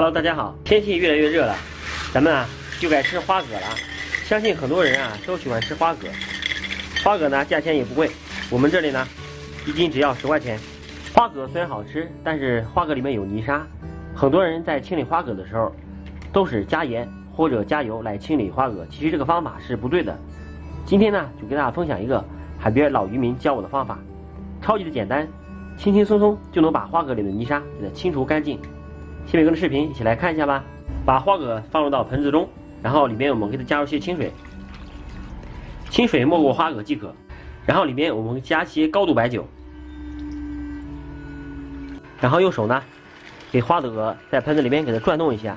Hello， 大家好，天气越来越热了，咱们就该吃花蛤了。相信很多人都喜欢吃花蛤。花蛤呢价钱也不贵，我们这里呢一斤只要10块钱。花蛤虽然好吃，但是花蛤里面有泥沙，很多人在清理花蛤的时候都是加盐或者加油来清理花蛤，其实这个方法是不对的。今天呢就给大家分享一个海边老渔民教我的方法，超级的简单，轻轻松松就能把花蛤里的泥沙给它清除干净。下面跟着视频一起来看一下吧。把花蛤放入到盆子中，然后里面我们给它加入些清水，清水没过花蛤即可。然后里面我们加些高度白酒，然后用手呢给花蛤在盆子里面给它转动一下，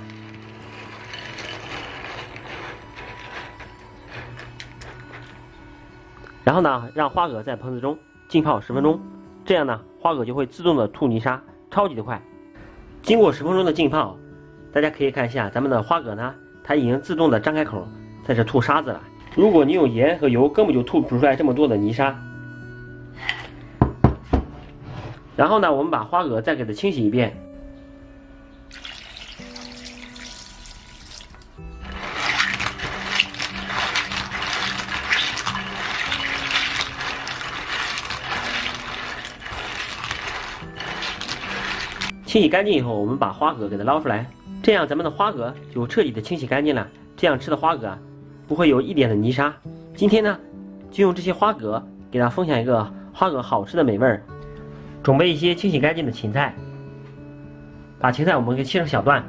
然后呢让花蛤在盆子中浸泡10分钟，这样呢花蛤就会自动的吐泥沙，超级的快。经过10分钟的浸泡，大家可以看一下咱们的花蛤呢，它已经自动的张开口在这吐沙子了。如果你用盐和油，根本就吐不出来这么多的泥沙。然后呢，我们把花蛤再给它清洗一遍。清洗干净以后，我们把花蛤给它捞出来，这样咱们的花蛤就彻底的清洗干净了。这样吃的花蛤不会有一点的泥沙。今天呢，就用这些花蛤给大家分享一个花蛤好吃的美味儿。准备一些清洗干净的芹菜，把芹菜我们给切成小段，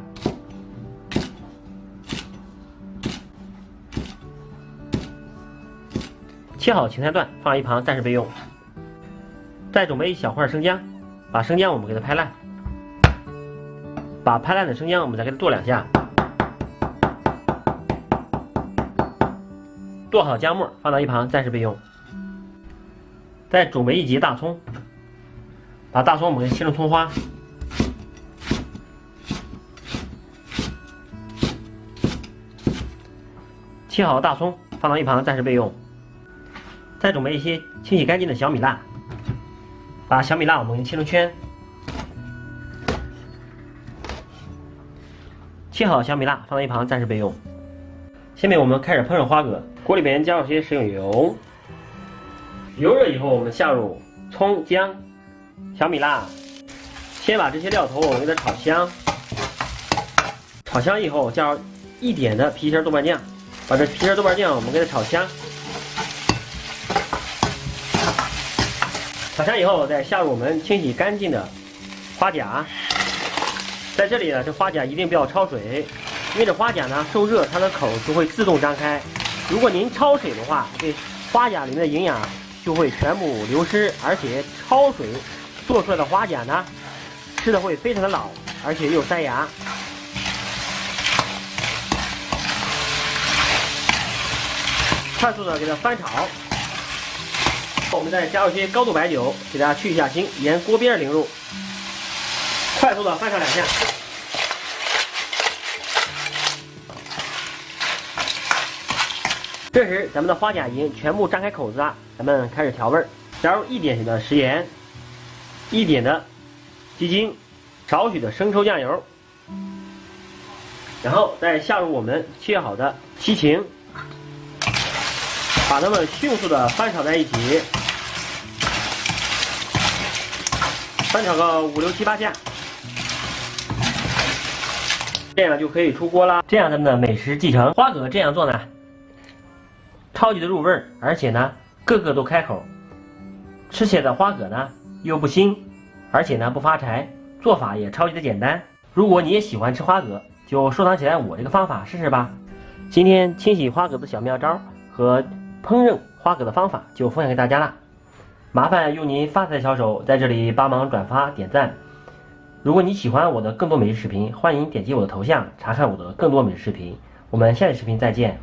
切好芹菜段放一旁暂时备用。再准备一小块生姜，把生姜我们给它拍烂，把拍烂的生姜我们再给它剁2下，剁好姜末放到一旁暂时备用。再准备1节大葱，把大葱我们给切成葱花，切好大葱放到一旁暂时备用。再准备一些清洗干净的小米辣，把小米辣我们给切成圈，切好小米辣放到一旁暂时备用。下面我们开始烹饪花蛤，锅里面加入些食用油，油热以后我们下入葱姜小米辣，先把这些料头我们给它炒香，炒香以后加入1点的郫县豆瓣酱，把这郫县豆瓣酱我们给它炒香，炒香以后再下入我们清洗干净的花甲。在这里呢，这花甲一定不要焯水，因为这花甲呢受热它的口就会自动张开，如果您焯水的话，这花甲里面的营养就会全部流失，而且焯水做出来的花甲呢，吃的会非常的老，而且又塞牙。快速的给它翻炒，我们再加入些高度白酒，给大家去一下腥，沿锅边淋入，快速的翻炒2下。这时咱们的花甲已经全部张开口子了，咱们开始调味儿，加入1点的食盐，1点的鸡精，少许的生抽酱油，然后再下入我们切好的西芹，把它们迅速的翻炒在一起，翻炒个5、6、7、8下，这样就可以出锅啦。这样咱们的美食继承。花蛤这样做呢，超级的入味儿，而且呢个个都开口，吃起来的花蛤呢又不腥，而且呢不发柴，做法也超级的简单。如果你也喜欢吃花蛤，就收藏起来我这个方法试试吧。今天清洗花蛤的小妙招和烹饪花蛤的方法就分享给大家了，麻烦用您发财的小手在这里帮忙转发点赞。如果你喜欢我的更多美食视频，欢迎点击我的头像查看我的更多美食视频。我们下期视频再见。